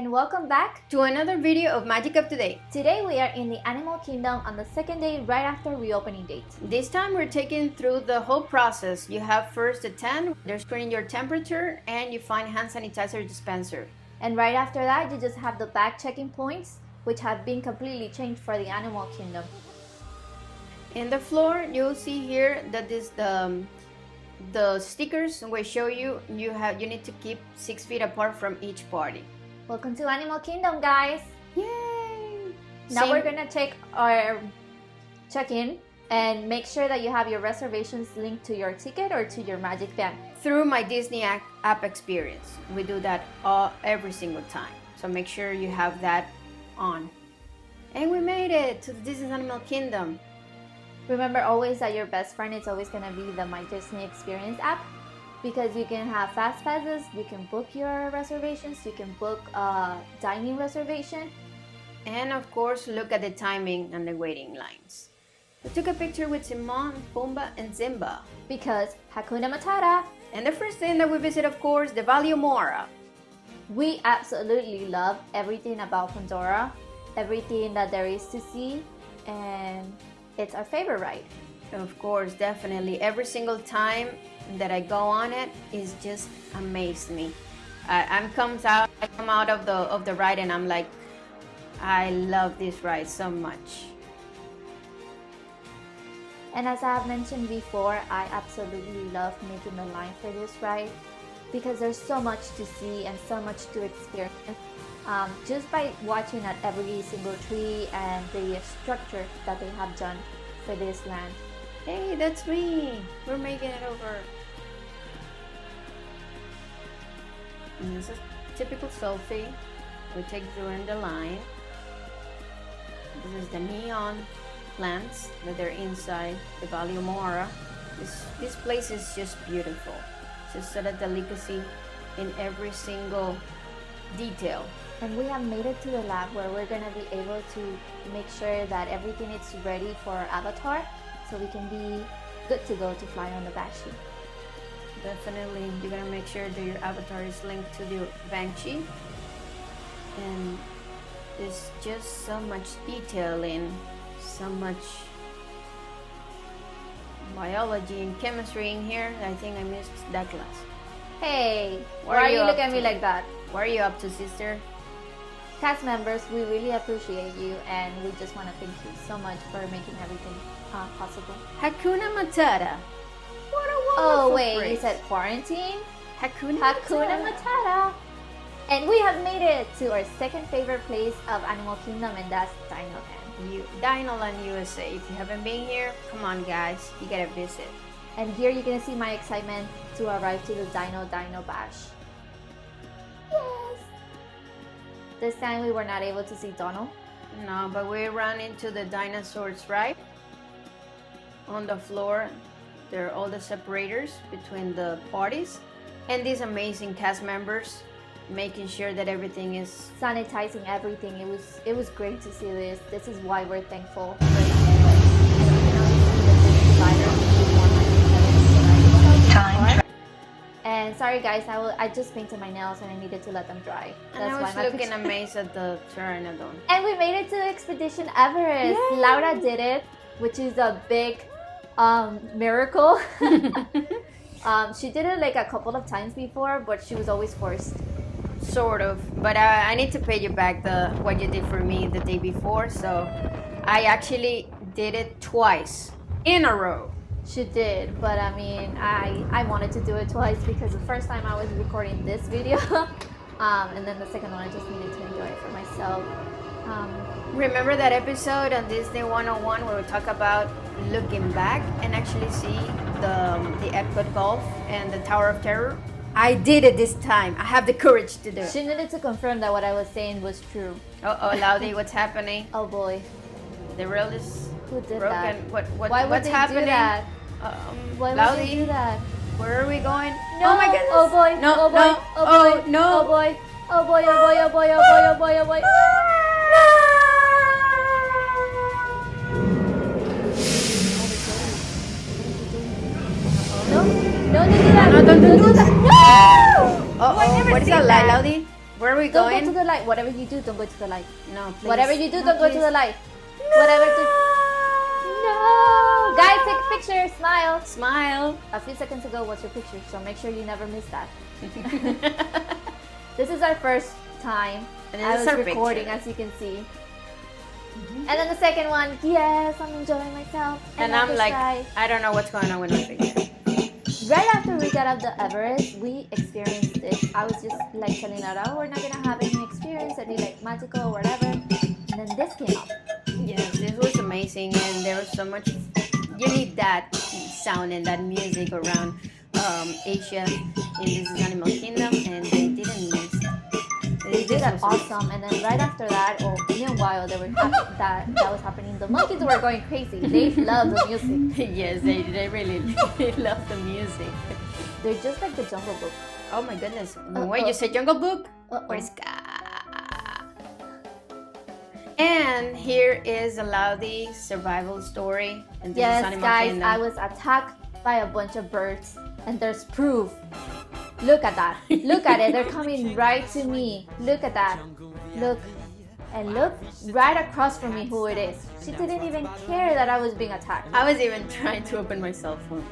and welcome back to another video of Magic Up to Date. Today we are in the Animal Kingdom on the second day right after reopening date. This time we're taking through the whole process. You have first the tent, they're screening your temperature, and you find hand sanitizer dispenser. And right after that you just have the bag checking points, which have been completely changed for the Animal Kingdom. In the floor you'll see here that this the stickers will show you need to keep 6 feet apart from each party. Welcome to Animal Kingdom, guys! Yay! Now we're gonna check our check-in and make sure that you have your reservations linked to your ticket or to your Magic Band. Through my Disney app experience. We do that every single time. So make sure you have that on. And we made it to the Disney Animal Kingdom. Remember always that your best friend is always going to be the My Disney Experience app, because you can have fast passes, you can book your reservations, you can book a dining reservation, and of course look at the timing and the waiting lines. We took a picture with Timon, Pumbaa, and Simba because Hakuna Matata. And the first thing that we visit, of course, the Valley of Moara. We absolutely love everything about Pandora, everything that there is to see, and it's our favorite ride. Of course, definitely. Every single time that I go on it, it's just amazed me. I come out of the ride and I'm like, I love this ride so much. And as I have mentioned before, I absolutely love making the line for this ride because there's so much to see and so much to experience. Just by watching at every single tree and the structure that they have done for this land. Hey, that's me! We're making it over. And this is typical selfie. We take during the line. This is the neon plants that they're inside the Valley of Moara. This place is just beautiful. Just such a delicacy in every single detail. And we have made it to the lab where we're going to be able to make sure that everything is ready for our avatar, so we can be good to go to fly on the Banshee. Definitely, you're going to make sure that your avatar is linked to the Banshee. And there's just so much detail in, so much biology and chemistry in here. I think I missed that class. Hey, why are you looking at me like that? What are you up to, sister? Cast members, we really appreciate you, and we just want to thank you so much for making everything possible. Hakuna Matata. What a wonderful Oh wait, phrase. you said quarantine? Hakuna Matata. And we have made it to our second favorite place of Animal Kingdom, and that's Dinoland, USA. If you haven't been here, come on guys, you gotta visit. And here you're gonna see my excitement to arrive to the Dino Bash. Yes! This time we were not able to see Donald. No, but we ran into the dinosaurs, right? On the floor, there are all the separators between the parties. And these amazing cast members making sure that everything is sanitizing everything. It was great to see this. This is why we're thankful. And sorry guys, I just painted my nails and I needed to let them dry. And I was looking amazed at the Pteranodon. And we made it to Expedition Everest. Yay! Laura did it, which is a big miracle. She did it like a couple of times before, but she was always forced. Sort of, but I need to pay you back what you did for me the day before. So I actually did it twice in a row. She did, but I mean, I wanted to do it twice because the first time I was recording this video, and then the second one I just needed to enjoy it for myself. Remember that episode on Disney 101 where we talk about looking back and actually see the Epcot Golf and the Tower of Terror? I did it this time. I have the courage to do it. She needed to confirm that what I was saying was true. Oh, Laudy, what's happening? Oh boy. The rail is Who did broken. That? Why would what's they happening? Do that? Why Laudy, would they do that? Where are we going? No. Oh my goodness. Oh boy. No. Oh boy. No. Oh boy. No. Oh boy. Oh boy. Oh boy. Oh boy. Oh boy. Oh boy. Oh boy. No, don't do that. No, don't do that. No! Oh, what is that, Laudy? Where are we Don't going? go to the light. Whatever you do, don't go to the light. No, please. Whatever you do, No, don't go to please. the light. No. Whatever to... No! Guys, take a picture. Smile. Smile. A few seconds ago was your picture, so make sure you never miss that. This is our first time. And I this was is our recording, picture. as you can see. And then the second one, yes, I'm enjoying myself. And I'm like, I don't know what's going on with my picture. Right after we got up the Everest, we experienced it. I was just like telling her, oh, we're not gonna have any experience, any like magical or whatever. And then this came up. Yes, this was amazing, and there was so much. You need that sound and that music around Asia in this Animal Kingdom, and they didn't miss. They did that awesome. And then right after that, or meanwhile, that was happening. The monkeys were going crazy. They love the music. Yes, they really they love the music. They're just like the Jungle Book. Oh my goodness! Wait, you said Jungle Book? Or Ska? And here is a Laudy survival story. And this is Yes, Animal guys, Kingdom. I was attacked by a bunch of birds, and there's proof. Look at that. Look at it. They're coming right to me. Look at that. Look. And look right across from me who it is. She didn't even care that I was being attacked. I was even trying to open my cell phone.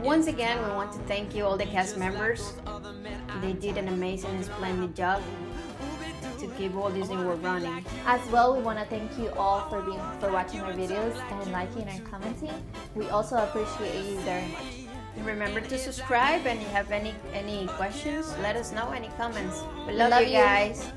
Once again, we want to thank you, all the cast members. They did an amazing and splendid job to keep all this thing we're running. As well, we want to thank you all for watching our videos and liking and commenting. We also appreciate you very much. And remember to subscribe, and if you have any questions, let us know, any comments. We love you guys.